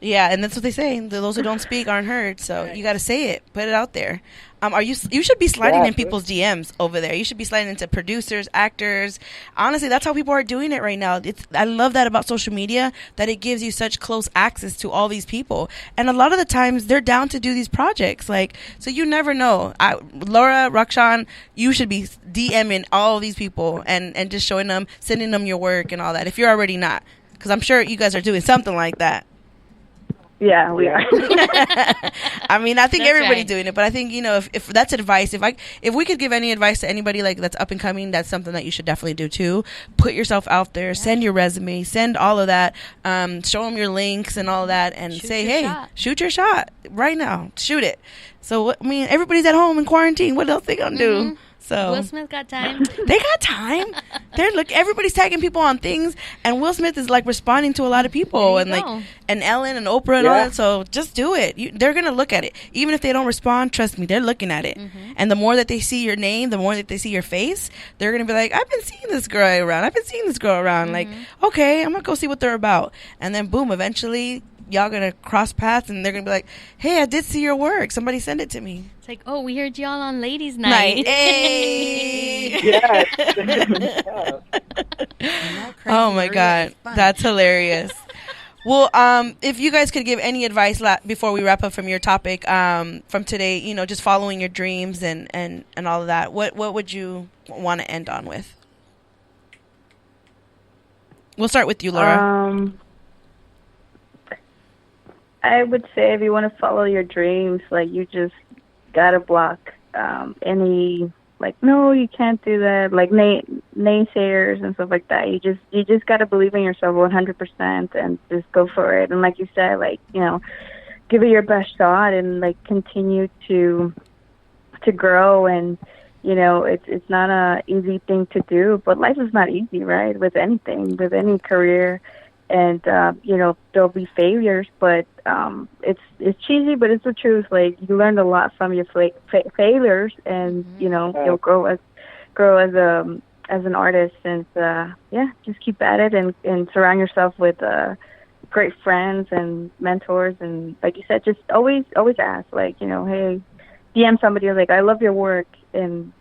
Yeah, and that's what they say. Those who don't speak aren't heard. So you got to say it, put it out there. You should be sliding in people's DMs over there. You should be sliding into producers, actors. Honestly, that's how people are doing it right now. I love that about social media, that it gives you such close access to all these people. And a lot of the times they're down to do these projects. Like, so you never know. Laura, Rakshan, you should be DMing all these people and just showing them, sending them your work and all that, if you're already not. Because I'm sure you guys are doing something like that. Yeah, we are. I mean, I think That's everybody's right. doing it, but I think, if that's advice, if we could give any advice to anybody like that's up and coming, that's something that you should definitely do too. Put yourself out there, send your resume, send all of that, show them your links and all that, and Shoot say, your hey, shot. shoot your shot right now, shoot it. So I mean, everybody's at home in quarantine. What else they gonna do? So Will Smith got time. they got time. Everybody's tagging people on things, and Will Smith is like responding to a lot of people, There and you like, go. and Ellen and Oprah and all Yeah. that. So just do it. They're gonna look at it, even if they don't respond. Trust me, they're looking at it. Mm-hmm. And the more that they see your name, the more that they see your face, they're gonna be like, I've been seeing this girl around. I've been seeing this girl around. Like, okay, I'm gonna go see what they're about. And then boom, eventually y'all gonna cross paths, and they're gonna be like, hey, I did see your work. Somebody send it to me. It's like, oh, we heard y'all on Ladies Night. Hey. Yes. Oh my God, that's hilarious. Well, if you guys could give any advice before we wrap up from your topic from today, just following your dreams and all of that, what would you want to end on with? We'll start with you, Laura. I would say if you want to follow your dreams, like you just gotta block any no, you can't do that, like naysayers and stuff like that. You just gotta believe in yourself 100% and just go for it. And like you said, give it your best shot and continue to grow. And it's not a easy thing to do, but life is not easy, right? With anything, with any career. And there'll be failures, but it's cheesy, but it's the truth. Like, you learned a lot from your failures, and you'll grow as an artist. And just keep at it and surround yourself with great friends and mentors. And like you said, just always ask, hey, DM somebody like, I love your work, and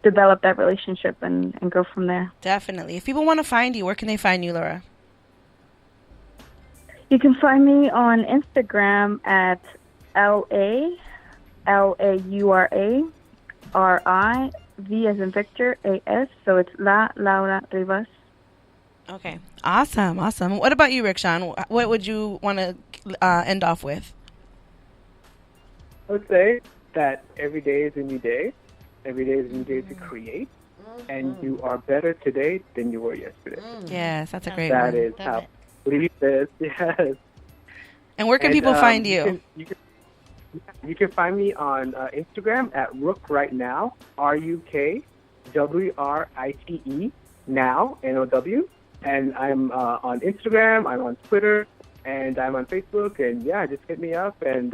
develop that relationship and go from there. Definitely. If people want to find you, where can they find you, Laura? You can find me on Instagram at LAURARI, V as in Victor, AS. So it's La Laura Rivas. Okay. Awesome. What about you, Rakshan? What would you want to end off with? I would say that every day is a new day. Every day is a new day to create. And you are better today than you were yesterday. Yes, that's a great That one. is Love how it. Lee says, yes. And where can people find you? You can find me on Instagram at Rook Right Now, RUKWRITE now, NOW. And I'm on Instagram, I'm on Twitter, and I'm on Facebook. And just hit me up, and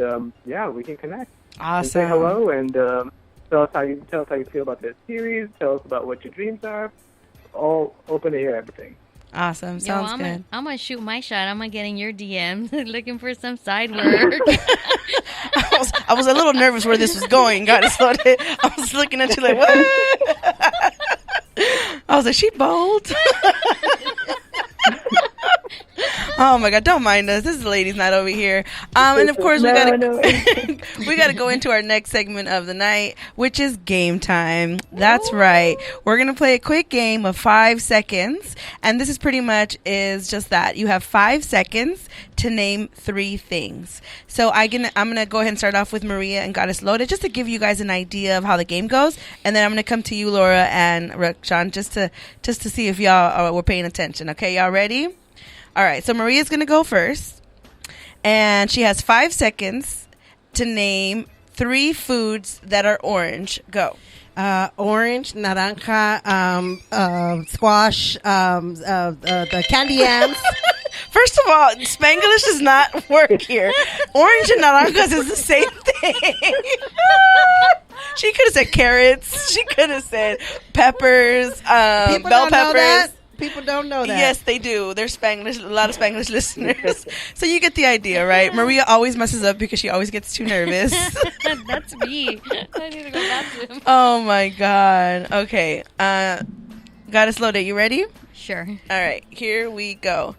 we can connect. Awesome. And say hello, and tell us how you feel about this series. Tell us about what your dreams are. All open to hear everything. Awesome. Yo, Sounds I'm good. gonna shoot my shot. I'm gonna get in your DMs looking for some side work. I was a little nervous where this was going. God, I was looking at you like, what? I was like, she bold. Oh my God, don't mind us. This is Ladies Night over here. And of course, we gotta go into our next segment of the night, which is game time. That's right. We're gonna play a quick game of 5 seconds, and this is pretty much is just that. You have 5 seconds to name 3 things. So I'm gonna go ahead and start off with Maria and Goddess Loaded, just to give you guys an idea of how the game goes, and then I'm gonna come to you, Laura and Rakshan, just to see if y'all were paying attention. Okay, y'all ready? All right, so Maria's going to go first, and she has 5 seconds to name 3 foods that are orange. Go. Orange, naranja, squash, the candy yams. First of all, Spanglish does not work here. Orange and naranjas is the same thing. She could have said carrots. She could have said peppers, People bell don't know that. peppers. people don't know that. Yes, they do. There's Spanglish, a lot of Spanglish listeners. So you get the idea, right? Maria always messes up because she always gets too nervous. That's me. I need to go back to him. Oh my God. Okay. Goddess Loda, you ready? Sure. All right, here we go.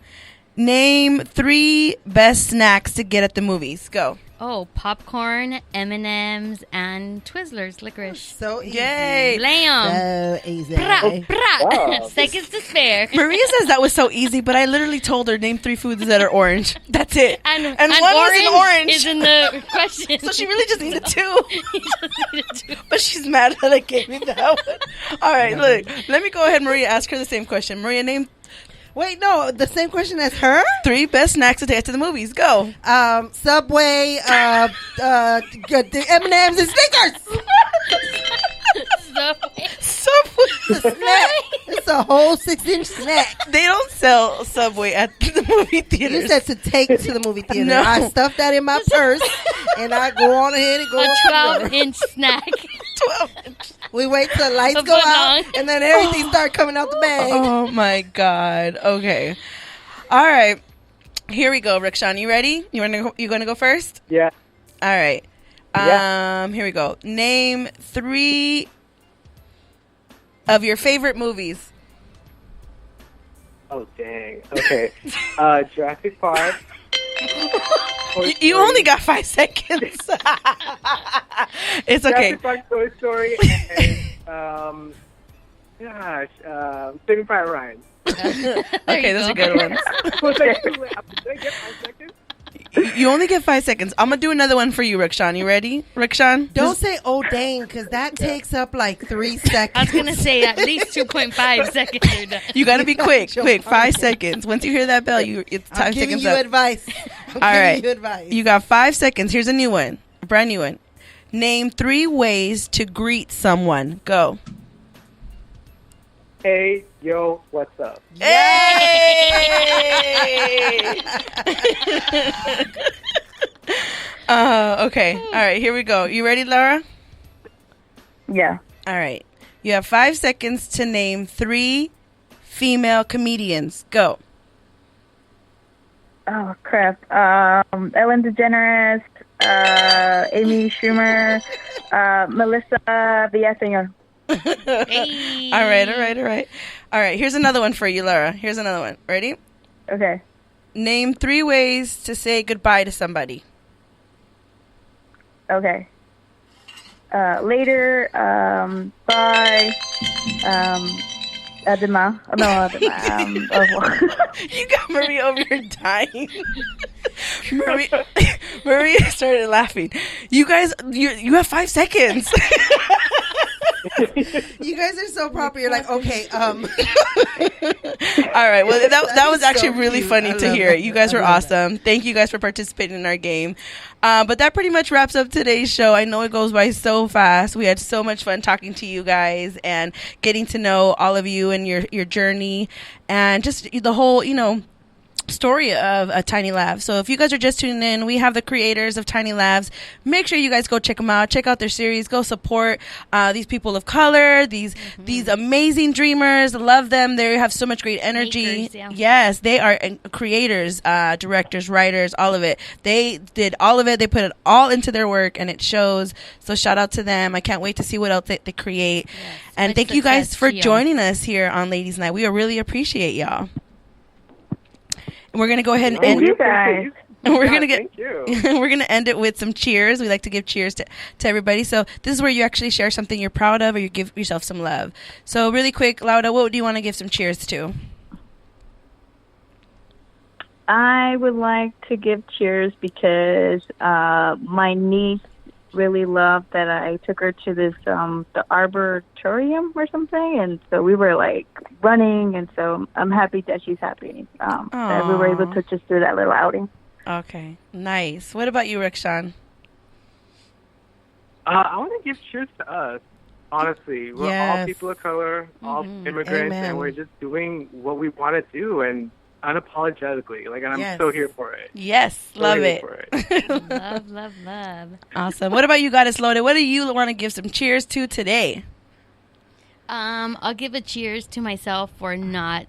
Name 3 best snacks to get at the movies. Go. Oh, popcorn, M&Ms, and Twizzlers licorice. So easy. Yay. Blam. So easy. Bra, bra. Wow. Seconds to spare. Maria says that was so easy, but I literally told her name 3 foods that are orange. That's it. And one was an orange. is in the question. So she really just needed 2. You just needed to. But she's mad that I gave me that one. All right, look. Let me go ahead, Maria, ask her the same question. Maria, name Wait, no, the same question as her? 3 best snacks to take to the movies. Go. Subway, the M&M's and Snickers. Subway. It's a snack. It's a whole 6-inch snack. They don't sell Subway at the movie theaters. You said to take to the movie theater. No. I stuff that in my purse, and I go on ahead and go A on the door. 12-inch snack. 12 inch. We wait till the lights A go foot out, long. and then everything start coming out the bag. Oh my God. Okay. All right. Here we go, Rickshawn. You ready? You gonna go first? Yeah. All right. Yeah. Here we go. Name 3 of your favorite movies. Oh, dang. Okay. Jurassic Park. Toy You Story. only got 5 seconds. It's okay. Jurassic Park, Toy Story, and, Saving Private Ryan. Okay, those are good ones. Was I too late? Did I get 5 seconds? You only get 5 seconds. I'm gonna do another one for you, Rickshawn. You ready, Rickshawn? Don't say "oh dang" because that takes up like 3 seconds. I was going to say at least 2.5 seconds are done. You gotta be quick. Your Quick. 5 partner. seconds. Once you hear that bell, it's I'm time giving seconds you up. advice. I'm All giving right. you advice. You got 5 seconds. Here's a new one, a brand new one. Name 3 ways to greet someone. Go. Hey, yo, what's up? Hey! Okay. All right. Here we go. You ready, Laura? Yeah. All right. You have 5 seconds to name 3 female comedians. Go. Oh crap. Ellen DeGeneres, Amy Schumer, Melissa Villaseñor. Hey. All right. All right. Here's another one for you, Laura. Here's another one. Ready? Okay. Name 3 ways to say goodbye to somebody. Okay. Later. Bye. Adema. No, Adema. You got Maria over here dying. Maria started laughing. You guys, you have 5 seconds. You guys are so proper. You're like, okay, All right. Well, that was is actually so really cute. funny I to love hear. that. You guys I were love that. awesome. Thank you guys for participating in our game. But that pretty much wraps up today's show. I know it goes by so fast. We had so much fun talking to you guys and getting to know all of you and your journey and just the whole, story of a Tiny Labs. So if you guys are just tuning in, we have the creators of Tiny Labs. Make sure you guys go check them out. Check out their series. Go support these people of color, these amazing dreamers. Love them. They have so much great energy. Makers, yeah. Yes, they are creators, directors, writers, all of it. They did all of it. They put it all into their work, and it shows. So shout out to them. I can't wait to see what else they create. And Much thank you guys success for to y'all. joining us here on Ladies Night. We really appreciate y'all. And we're gonna go ahead and Thank end. you guys. We're Yeah, gonna get. Thank you. We're gonna end it with some cheers. We like to give cheers to everybody. So this is where you actually share something you're proud of, or you give yourself some love. So really quick, Lauda, what do you want to give some cheers to? I would like to give cheers because my niece really loved that I took her to this the arboretum or something, and so we were like running, and so I'm happy that she's happy that we were able to just do that little outing. Okay, nice. What about you, Rickshawn? I want to give cheers to us. Honestly, we're all Yes. people of color, all immigrants, Amen. and we're just doing what we want to do and unapologetically. Like, and I'm Yes. so here for it. Yes, So love here it. for it. Love, love, love. Awesome. What about you, Goddess Loaded? What do you want to give some cheers to today? I'll give a cheers to myself for not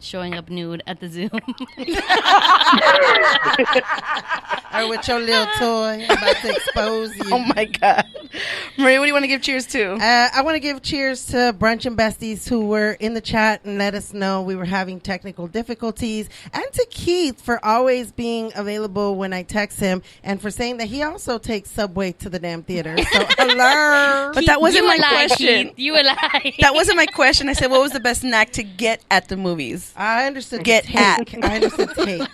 showing up nude at the Zoom. Or with your little toy, I'm about to expose you. Oh my God. Maria, what do you want to give cheers to? I want to give cheers to Brunch and Besties who were in the chat and let us know we were having technical difficulties, and to Keith for always being available when I text him, and for saying that he also takes Subway to the damn theater. So hello. But that wasn't You my a lie, question. Keith. You a lie. That wasn't my question. I said, what was the best snack to get at the movies? I understood Get the take. I understood take.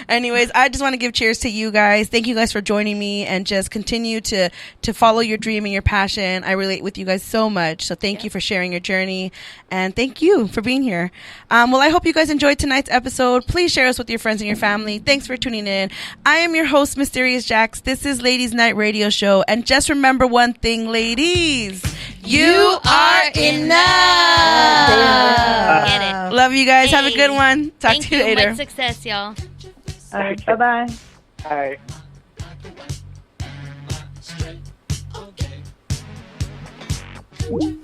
Anyways, I just want to give cheers to you guys. Thank you guys for joining me, and just continue to follow your dream and your passion. I relate with you guys so much. So thank you for sharing your journey, and thank you for being here. Well, I hope you guys enjoyed tonight's episode. Please share us with your friends and your family. Thanks for tuning in. I am your host, Mysterious Jax. This is Ladies Night Radio Show. And just remember one thing, ladies. You are enough. Get it. Love you guys. Have a Hey. good one. Talk Thank to you later. Much success, y'all. All right, bye-bye. Hi. Okay.